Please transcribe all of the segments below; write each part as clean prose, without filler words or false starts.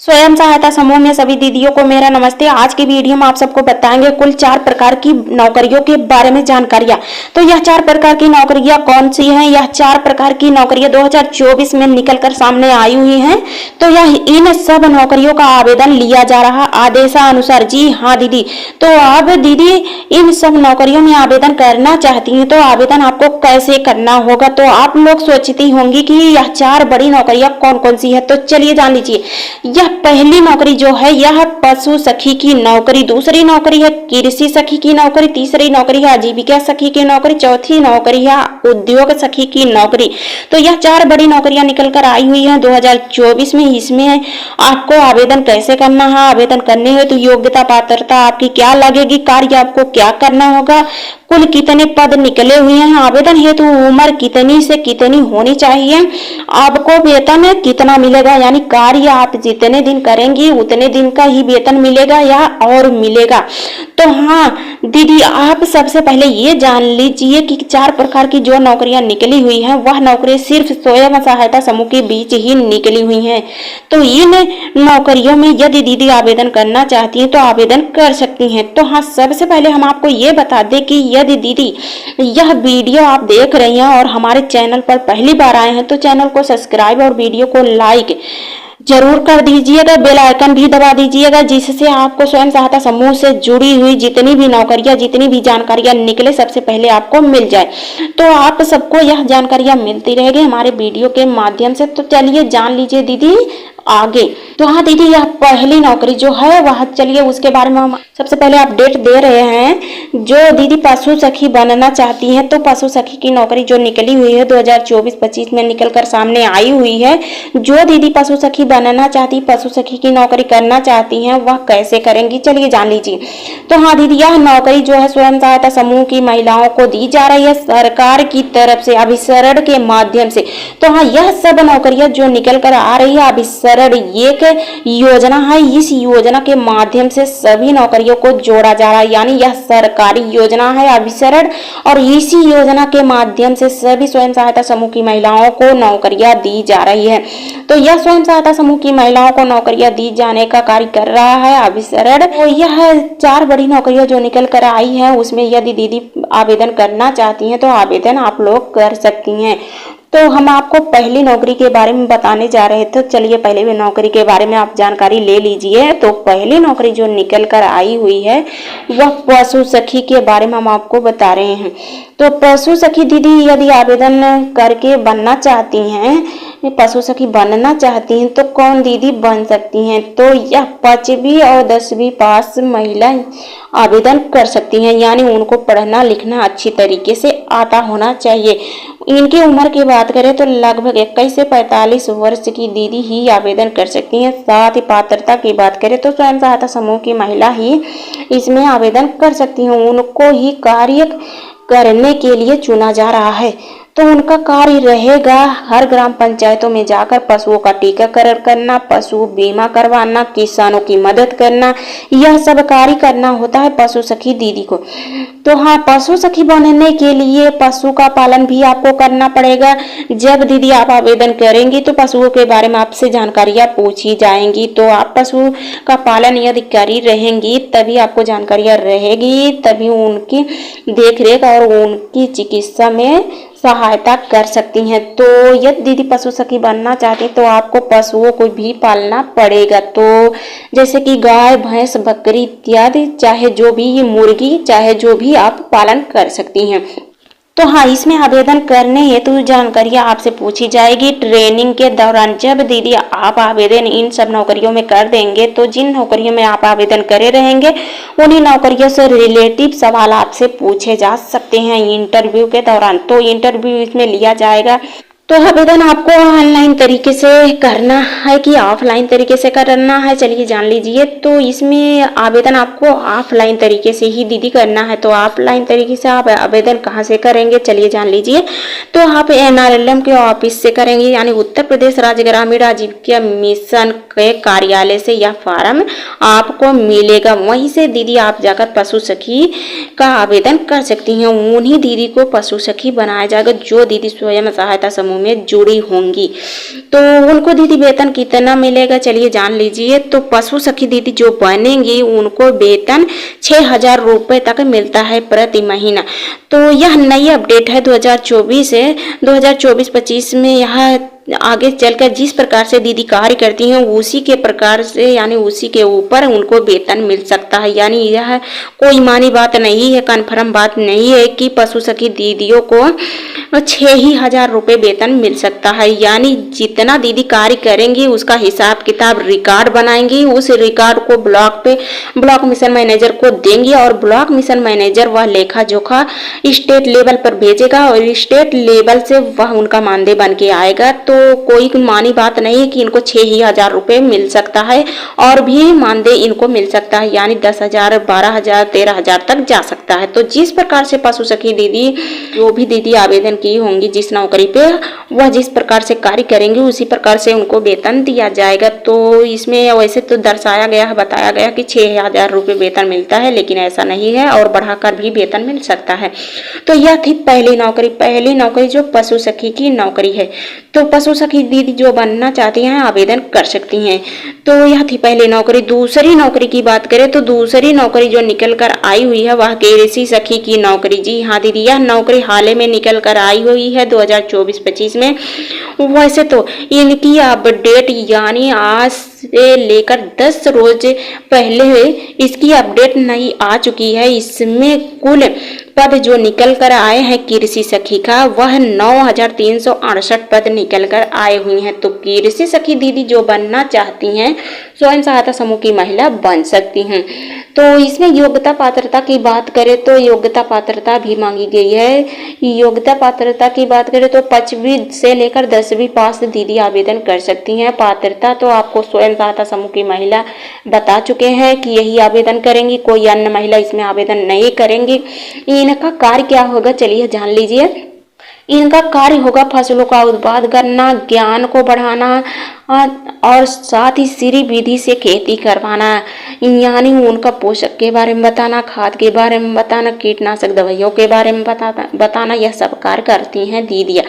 स्वयं सहायता समूह में सभी दीदियों को मेरा नमस्ते। आज की वीडियो में आप सबको बताएंगे कुल 4 प्रकार की नौकरियों के बारे में जानकारियां। तो यह 4 प्रकार की नौकरियां कौन सी हैं? यह 4 प्रकार की नौकरियां 2024 में निकलकर सामने आई हुई हैं। तो यह इन सब नौकरियों का आवेदन लिया जा रहा आदेशानुसार। जी हाँ दीदी, तो अब दीदी इन सब नौकरियों में आवेदन करना चाहती हैं तो आवेदन आपको कैसे करना होगा? तो आप लोग सोचती होंगी कि यह 4 बड़ी नौकरियां कौन कौन सी है, तो चलिए जान लीजिए। यह पहली नौकरी जो है यह पशु सखी की नौकरी, दूसरी नौकरी है कृषि सखी की नौकरी, तीसरी नौकरी है आजीविका सखी की नौकरी, चौथी नौकरी है उद्योग सखी की नौकरी। तो यह 4 बड़ी नौकरियां निकल कर आई हुई हैं 2024 में। इसमें आपको आवेदन कैसे करना है, आवेदन करने हेतु तो योग्यता पात्रता आपकी क्या लगेगी, कार्य आपको क्या करना होगा, कुल कितने पद निकले हुए हैं, आवेदन हेतु उम्र कितनी से कितनी होनी चाहिए, आपको वेतन कितना मिलेगा, यानी कार्य आप जितने दिन करेंगी उतने दिन का ही वेतन मिलेगा या और मिलेगा। तो हाँ दीदी, आप सबसे पहले ये जान लीजिए कि 4 प्रकार की जो नौकरियां निकली हुई हैं वह नौकरी सिर्फ स्वयं सहायता समूह के बीच ही निकली हुई हैं। तो इन नौकरियों में यदि दीदी आवेदन करना चाहती हैं तो आवेदन कर सकती हैं। तो हाँ, सबसे पहले हम आपको ये बता दें कि यदि दीदी यह वीडियो आप देख रही हैं और हमारे चैनल पर पहली बार आए हैं तो चैनल को सब्सक्राइब और वीडियो को लाइक जरूर कर दीजिएगा, बेल आइकन भी दबा दीजिएगा, जिससे आपको स्वयं सहायता समूह से जुड़ी हुई जितनी भी नौकरियां, जितनी भी जानकारियां निकले सबसे पहले आपको मिल जाए। तो आप सबको यह जानकारियां मिलती रहेगी हमारे वीडियो के माध्यम से। तो चलिए जान लीजिए दीदी आगे। तो हाँ दीदी, यह पहली नौकरी जो है वह, चलिए उसके बारे में हम सबसे पहले अपडेट दे रहे हैं। जो दीदी पशु सखी बनना चाहती हैं तो पशु सखी की नौकरी जो निकली हुई है 2024-25 में निकलकर सामने आई हुई है। जो दीदी पशु सखी बनना चाहती, पशु सखी की नौकरी करना चाहती हैं वह कैसे करेंगी, चलिए जान लीजिए। तो हाँ दीदी, यह नौकरी जो है स्वयं सहायता समूह की महिलाओं को दी जा रही है सरकार की तरफ से अभिसरण के माध्यम से। तो हाँ, यह सब नौकरियां जो निकल कर आ रही है अभिसरण एक योजना है। इस योजना के माध्यम से सभी नौकरियों को जोड़ा जा रहा है, यानी यह सरकारी योजना है अभिसरण, और इसी योजना के माध्यम से सभी स्वयं सहायता समूह की महिलाओं को नौकरियां दी जा रही है। तो यह स्वयं सहायता समूह की महिलाओं को नौकरियां दी जाने का कार्य कर रहा है अभिसरण। तो यह 4 बड़ी नौकरियां जो निकल कर आई है उसमें यदि दीदी आवेदन करना चाहती हैं तो आवेदन आप लोग कर सकती हैं। तो हम आपको पहली नौकरी के बारे में बताने जा रहे थे, चलिए पहले भी नौकरी के बारे में आप जानकारी ले लीजिए। तो पहली नौकरी जो निकल कर आई हुई है वह पशु सखी के बारे में हम आपको बता रहे हैं। तो पशु सखी दीदी यदि आवेदन करके बनना चाहती हैं, पशु सखी बनना चाहती हैं तो कौन दीदी बन सकती हैं? तो यह 5वीं और 10वीं पास महिला आवेदन कर सकती हैं, यानी उनको पढ़ना लिखना अच्छी तरीके से आता होना चाहिए। इनकी उम्र की बात करें तो लगभग 21 से 45 वर्ष की दीदी ही आवेदन कर सकती हैं। साथ ही पात्रता की बात करें तो स्वयं सहायता समूह की महिला ही इसमें आवेदन कर सकती हैं। उनको ही कार्य करने के लिए चुना जा रहा है। तो उनका कार्य रहेगा हर ग्राम पंचायतों में जाकर पशुओं का टीकाकरण करना, पशु बीमा करवाना, किसानों की मदद करना, यह सब कार्य करना होता है पशु सखी दीदी को। तो हाँ, पशु सखी बनने के लिए पशु का पालन भी आपको करना पड़ेगा। जब दीदी आप आवेदन करेंगी तो पशुओं के बारे में आपसे जानकारियां पूछी जाएंगी। तो आप पशु का पालन यदि करी रहेंगी तभी आपको जानकारियां रहेगी, तभी उनकी देखरेख और उनकी चिकित्सा में सहायता कर सकती हैं। तो यदि दीदी पशु सखी बनना चाहती तो आपको पशुओं को भी पालना पड़ेगा। तो जैसे कि गाय, भैंस, बकरी इत्यादि, चाहे जो भी, मुर्गी, चाहे जो भी आप पालन कर सकती हैं। तो हाँ, इसमें आवेदन करने हेतु जानकारियां आपसे पूछी जाएगी ट्रेनिंग के दौरान। जब दीदी आप आवेदन इन सब नौकरियों में कर देंगे तो जिन नौकरियों में आप आवेदन करे रहेंगे उन्हीं नौकरियों से रिलेटिव सवाल आपसे पूछे जा सकते हैं इंटरव्यू के दौरान। तो इंटरव्यू इसमें लिया जाएगा। तो आवेदन आपको ऑनलाइन तरीके से करना है कि ऑफलाइन तरीके से करना है, चलिए जान लीजिए। तो इसमें आवेदन आपको ऑफलाइन तरीके से ही दीदी करना है। तो ऑफलाइन तरीके से आप आवेदन कहाँ से करेंगे, चलिए जान लीजिए। तो आप NRLM के ऑफिस से करेंगे, यानी उत्तर प्रदेश राज्य ग्रामीण आजीविका मिशन के कार्यालय से यह फॉर्म आपको मिलेगा। वहीं से दीदी आप जाकर पशु सखी का आवेदन कर सकती हैं। उन्हीं दीदी को पशु सखी बनाया जाएगा जो दीदी स्वयं सहायता समूह समूह में जुड़ी होंगी। तो उनको दीदी वेतन कितना मिलेगा चलिए जान लीजिए। तो पशु सखी दीदी जो बनेंगी उनको वेतन 6,000 रुपये तक मिलता है प्रति महीना। तो यह नई अपडेट है 2024 से 2024-25 में। यह आगे चलकर जिस प्रकार से दीदी कार्य करती हैं उसी के प्रकार से यानी उसी के ऊपर उनको वेतन मिल सकता है। यानी यह कोई मानी बात नहीं है, कन्फर्म बात नहीं है कि पशु सखी दीदियों को 6,000 रुपये वेतन मिल सकता है। यानी जितना दीदी कार्य करेंगी उसका हिसाब किताब रिकॉर्ड बनाएंगी, उस रिकॉर्ड को ब्लॉक मिशन मैनेजर को देंगी और ब्लॉक मिशन मैनेजर वह लेखा जोखा स्टेट लेवल पर भेजेगा और स्टेट लेवल से वह उनका मानदेय बन के आएगा। तो कोई मानी बात नहीं है कि इनको 6,000 रुपये मिल सकता है, और भी मानदेय इनको मिल सकता है, यानी 10,000, 12,000, 13,000 तक जा सकता है। तो जिस प्रकार से पशु सखी दीदी जो भी दीदी आवेदन की होंगी जिस नौकरी पे, वह जिस प्रकार से कार्य करेंगे उसी प्रकार से उनको वेतन दिया जाएगा। तो इसमें वैसे तो दर्शाया गया है, बताया गया कि 6,000 रुपये वेतन मिलता है, लेकिन ऐसा नहीं है और बढ़ाकर भी वेतन मिल सकता है। तो यह थी पहली नौकरी जो पशु सखी की नौकरी है। तो पशु सखी दीदी जो बनना चाहती हैं आवेदन कर सकती हैं। तो यह थी पहली नौकरी। दूसरी नौकरी की बात करें तो दूसरी नौकरी जो निकल कर आई हुई है वह कृषि सखी की नौकरी। जी हाँ दीदी, यह नौकरी हाल ही में निकल कर आई हुई है 2024-25 में। वैसे तो इनकी अपडेट यानी आज से लेकर 10 रोज पहले इसकी अपडेट नई आ चुकी है। इसमें कुल पद जो निकल कर आए हैं कृषि सखी का वह 9,368 पद निकल कर आए हुई हैं। तो कृषि सखी दीदी जो बनना चाहती हैं स्वयं सहायता समूह की महिला बन सकती हैं। तो इसमें योग्यता पात्रता की बात करें तो योग्यता पात्रता भी मांगी गई है। योग्यता पात्रता की बात करें तो 5वीं से लेकर 10वीं पास दीदी आवेदन कर सकती हैं। पात्रता तो आपको स्वयं सहायता समूह की महिला बता चुके हैं कि यही आवेदन करेंगी, कोई अन्य महिला इसमें आवेदन नहीं करेंगी। इनका कार्य क्या होगा चलिए जान लीजिए। इनका कार्य होगा फसलों का उत्पादन करना, ज्ञान को बढ़ाना और साथ ही सीरी विधि से खेती करवाना, यानी उनका पोषक के बारे में बताना, खाद के बारे में बताना, कीटनाशक दवाइयों के बारे में बताना, यह सब कार्य करती हैं दीदियाँ।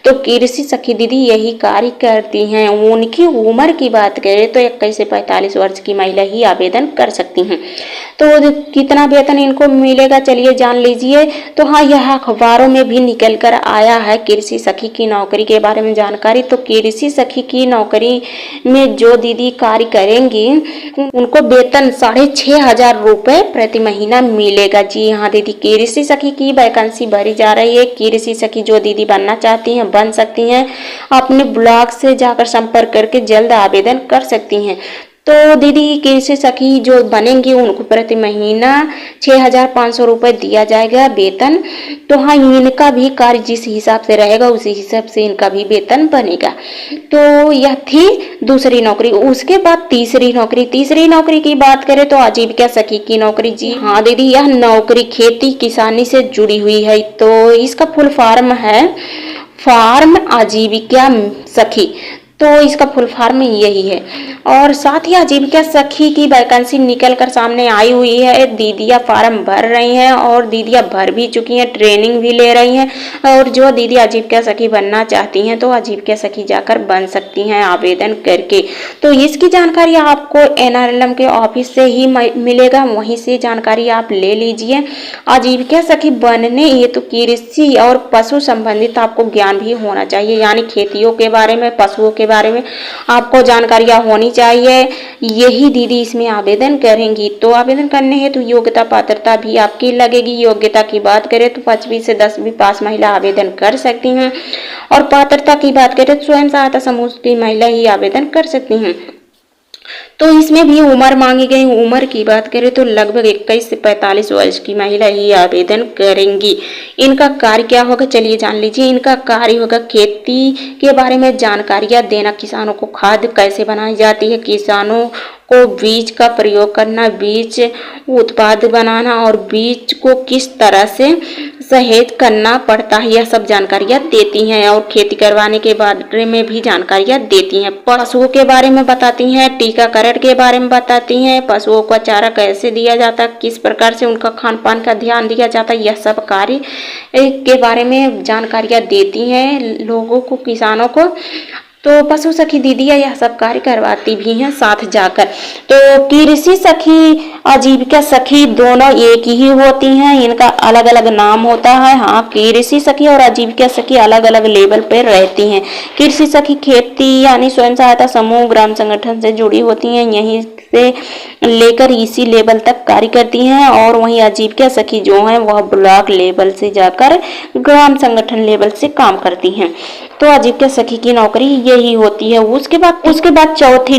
तो कृषि सखी दीदी यही कार्य करती हैं। उनकी उम्र की बात करें तो 21 से 45 वर्ष की महिला ही आवेदन कर सकती हैं। तो कितना वेतन इनको मिलेगा चलिए जान लीजिए। तो हाँ, यह अखबारों में भी निकल कर आया है कृषि सखी की नौकरी के बारे में जानकारी। तो कृषि सखी की नौकरी में जो दीदी कार्य करेंगी उनको वेतन 6,500 रुपये प्रति महीना मिलेगा। जी हाँ दीदी, कृषि सखी की वैकेंसी भरी जा रही है। कृषि सखी जो दीदी बनना चाहती हैं बन सकती हैं, अपने ब्लॉग से जाकर संपर्क करके जल्द आवेदन कर सकती हैं। तो दीदी कृषि सखी जो बनेंगी उनको प्रति महीना 6,500 रुपये दिया जाएगा वेतन। तो हाँ, इनका भी कार्य जिस हिसाब से रहेगा उसी हिसाब से इनका भी वेतन बनेगा। तो यह थी दूसरी नौकरी। उसके बाद तीसरी नौकरी की बात करें तो आजीविका सखी की नौकरी। जी हाँ दीदी, यह नौकरी खेती किसानी से जुड़ी हुई है। तो इसका फुल फॉर्म है फार्म आजीविका सखी। तो इसका फुल फॉर्म यही है। और साथ ही आजीविका सखी की वैकेंसी निकल कर सामने आई हुई है। दीदियाँ फार्म भर रही हैं और दीदियाँ भर भी चुकी हैं, ट्रेनिंग भी ले रही हैं। और जो दीदी आजीविका सखी बनना चाहती हैं तो आजीविका सखी जाकर बन सकती हैं आवेदन करके। तो इसकी जानकारी आपको NRLM के ऑफिस से ही मिलेगा, वहीं से जानकारी आप ले लीजिए। आजीविका सखी बनने ये तो कृषि और पशु संबंधित आपको ज्ञान भी होना चाहिए, यानी खेतियों के बारे में, पशुओं के बारे में आपको जानकारियाँ होनी चाहिए। यही दीदी इसमें आवेदन करेंगी। तो आवेदन करने हेतु योग्यता पात्रता भी आपकी लगेगी। योग्यता की बात करें तो 5वीं से 10वीं पास महिला आवेदन कर सकती हैं, और पात्रता की बात करें तो स्वयं सहायता समूह की महिला ही आवेदन कर सकती हैं। तो इसमें भी उम्र मांगी गई। उम्र की बात करें तो लगभग 21 से 45 वर्ष की महिला ही आवेदन करेंगी। इनका कार्य क्या होगा चलिए जान लीजिए। इनका कार्य होगा खेती के बारे में जानकारियाँ देना, किसानों को खाद कैसे बनाई जाती है, किसानों को बीज का प्रयोग करना, बीज उत्पाद बनाना और बीज को किस तरह से सहेज करना पड़ता है, यह सब जानकारियाँ देती हैं। और खेती करवाने के बारे में भी जानकारियाँ देती हैं। पशुओं के बारे में बताती हैं, टीकाकरण के बारे में बताती हैं, पशुओं को चारा कैसे दिया जाता है, किस प्रकार से उनका खान पान का ध्यान दिया जाता है, यह सब कार्य के बारे में जानकारियाँ देती हैं लोगों को, किसानों को। तो पशु सखी दीदियाँ यह सब कार्य करवाती भी हैं साथ जाकर। तो कृषि सखी आजीविका सखी दोनों एक ही होती हैं, इनका अलग अलग नाम होता है। हाँ, कृषि सखी और आजीविका सखी अलग अलग लेवल पर रहती हैं। कृषि सखी खेती यानी स्वयं सहायता समूह ग्राम संगठन से जुड़ी होती हैं, यहीं से लेकर इसी लेवल तक कार्य करती हैं। और वहीं आजीविका सखी जो है वह ब्लॉक लेवल से जाकर ग्राम संगठन लेवल से काम करती हैं। तो आजीविका सखी की नौकरी यही होती है। उसके बाद चौथी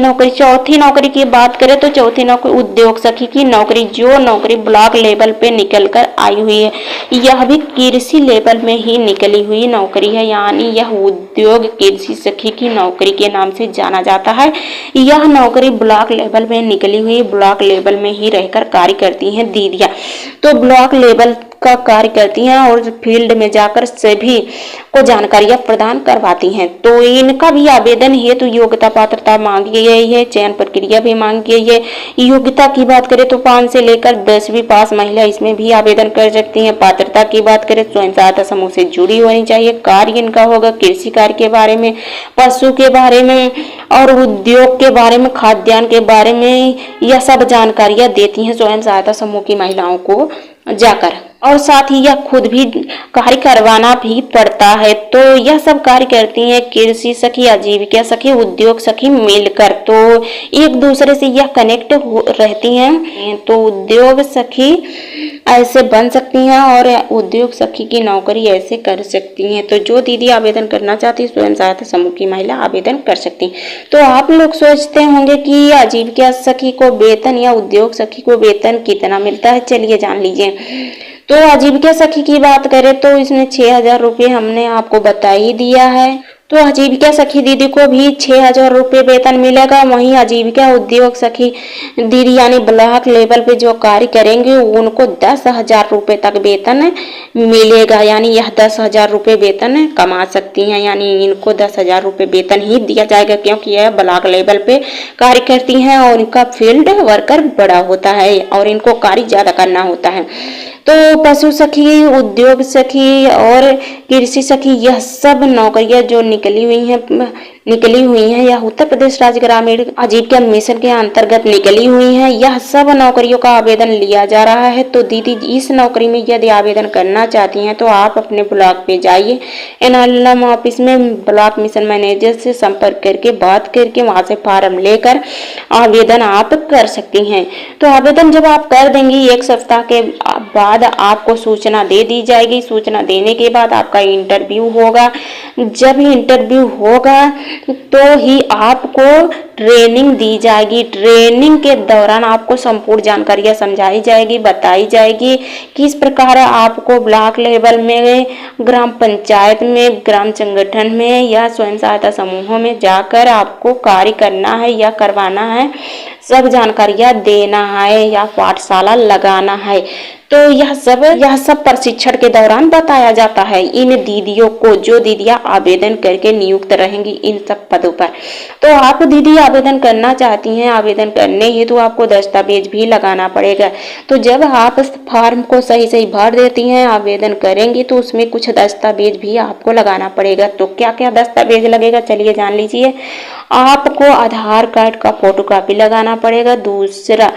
नौकरी की बात करें तो चौथी नौकरी उद्योग सखी की नौकरी, जो नौकरी ब्लॉक लेवल पे निकल कर आई हुई है। यह भी कृषि लेवल में ही निकली हुई नौकरी है, यानी यह उद्योग कृषि सखी की नौकरी के नाम से जाना जाता है। यह नौकरी ब्लॉक लेवल में निकली हुई, ब्लॉक लेवल में ही रहकर कार्य करती हैं दीदियाँ। तो ब्लॉक लेवल का कार्य करती हैं और फील्ड में जाकर सभी को जानकारियां प्रदान करवाती हैं। तो इनका भी आवेदन हेतु योग्यता पात्रता मांगी गई है, चयन प्रक्रिया भी मांगी गई है। योग्यता की बात करें तो 5 से लेकर 10वीं पास महिला इसमें भी आवेदन कर सकती हैं। पात्रता की बात करें स्वयं सहायता समूह से जुड़ी होनी चाहिए। कार्य इनका होगा कृषि कार्य के बारे में, पशु के बारे में और उद्योग के बारे में, खाद्यान्न के बारे में, यह सब जानकारियां देती हैं स्वयं सहायता समूह की महिलाओं को जाकर। और साथ ही यह खुद भी कार्य करवाना भी पड़ता है। तो यह सब कार्य करती हैं कृषि सखी, आजीविका सखी, उद्योग सखी मिलकर। तो एक दूसरे से यह कनेक्ट रहती हैं। तो उद्योग सखी ऐसे बन सकती हैं और उद्योग सखी की नौकरी ऐसे कर सकती हैं। तो जो दीदी आवेदन करना चाहती है स्वयं सहायता समूह की महिला आवेदन कर सकती हैं। तो आप लोग सोचते होंगे कि आजीविका सखी को वेतन या उद्योग सखी को वेतन कितना मिलता है, चलिए जान लीजिए। तो आजीविका सखी की बात करें तो इसमें 6,000 रुपये हमने आपको बता ही दिया है। तो आजीविका सखी दीदी को भी 6,000 रुपये वेतन मिलेगा। वहीं आजीविका उद्योग सखी दीदी यानी ब्लॉक लेवल पे जो कार्य करेंगे उनको 10,000 रुपये तक वेतन मिलेगा, यानी यह 10,000 रुपये वेतन कमा सकती हैं। यानी इनको 10,000 रुपये वेतन ही दिया जाएगा, क्योंकि यह ब्लॉक लेवल पे कार्य करती हैं और इनका फील्ड वर्कर बड़ा होता है और इनको कार्य ज़्यादा करना होता है। तो पशु सखी, उद्योग सखी और कृषि सखी यह सब नौकरियां जो निकली हुई हैं यह उत्तर प्रदेश राज्य ग्रामीण आजीविका मिशन के अंतर्गत निकली हुई हैं। यह सब नौकरियों का आवेदन लिया जा रहा है। तो दीदी इस नौकरी में यदि आवेदन करना चाहती हैं तो आप अपने ब्लॉक पे जाइए, एनआरएलएम ऑफिस में ब्लॉक मिशन मैनेजर से संपर्क करके बात करके वहां से फॉर्म लेकर आवेदन आप कर सकती हैं। तो आवेदन जब आप कर देंगी 1 सप्ताह के बाद आपको सूचना दे दी जाएगी। सूचना देने के बाद आपका इंटरव्यू होगा। जब इंटरव्यू होगा तो ही आपको ट्रेनिंग दी जाएगी। ट्रेनिंग के दौरान आपको संपूर्ण जानकारियां समझाई जाएगी, बताई जाएगी किस प्रकार आपको ब्लॉक लेवल में, ग्राम पंचायत में, ग्राम संगठन में या स्वयं सहायता समूहों में जाकर आपको कार्य करना है या करवाना है, सब जानकारियां देना है या पाठशाला लगाना है। तो यह सब प्रशिक्षण के दौरान बताया जाता है इन दीदियों को, जो दीदियां आवेदन करके नियुक्त रहेंगी इन सब पदों पर। तो आप दीदी आवेदन करना चाहती हैं, आवेदन करने हेतु आपको दस्तावेज भी लगाना पड़ेगा। तो जब आप फॉर्म को सही भर देती हैं, आवेदन करेंगी तो उसमें कुछ दस्तावेज भी आपको लगाना पड़ेगा। तो क्या क्या दस्तावेज लगेगा, चलिए जान लीजिए। आपको आधार कार्ड का फोटोकॉपी लगाना पड़ेगा। दूसरा,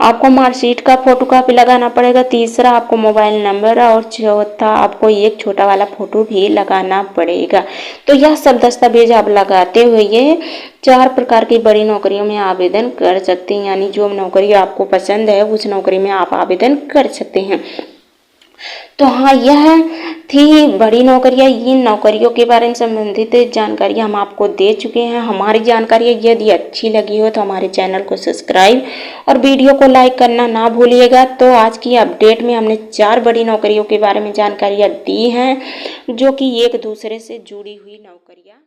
आपको मार्कशीट का फोटोकॉपी लगाना पड़ेगा। तीसरा, आपको मोबाइल नंबर और चौथा, आपको एक छोटा वाला फोटो भी लगाना पड़ेगा। तो यह सब दस्तावेज आप लगाते हुए 4 प्रकार की बड़ी नौकरियों में आवेदन कर सकते हैं। यानी जो नौकरी आपको पसंद है उस नौकरी में आप आवेदन कर सकते हैं। तो हाँ, यह थी बड़ी नौकरियां। इन नौकरियों के बारे में संबंधित जानकारी हम आपको दे चुके हैं। हमारी जानकारी यदि अच्छी लगी हो तो हमारे चैनल को सब्सक्राइब और वीडियो को लाइक करना ना भूलिएगा। तो आज की अपडेट में हमने 4 बड़ी नौकरियों के बारे में जानकारियां दी हैं, जो कि एक दूसरे से जुड़ी हुई नौकरियां